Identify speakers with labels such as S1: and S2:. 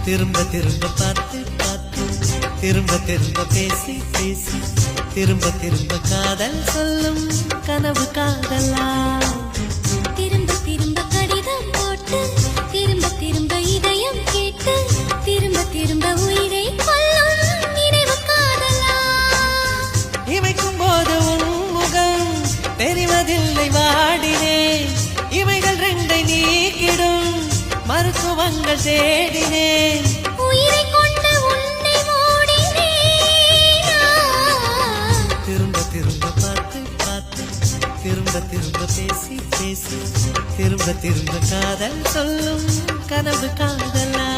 S1: திரும்ப திரும்ப பார்த்து பார்த்து திரும்ப திரும்ப பேசி பேசி திரும்ப திரும்ப காதல் சொல்லும் கனவு காதலா
S2: திரும்ப திரும்ப கடிதம் போட்டு திரும்ப திரும்ப இதயம் கேட்டு திரும்ப திரும்ப உயிரை கொல்லும் நினைவு காதலா
S1: இமைக்கும் போது உன் முகம் தெரிவதில்லை வாடினேன் இவைகள் ரெண்டை நீக்கிடும் மருத்துவங்கள் தேடினேன்
S2: உயிரை கொண்டு உன்னை மூடினேன்
S1: திரும்ப திரும்ப பார்த்து பார்த்து திரும்ப திரும்ப பேசி பேசி திரும்ப திரும்ப காதல் சொல்லும் கனவு காதலா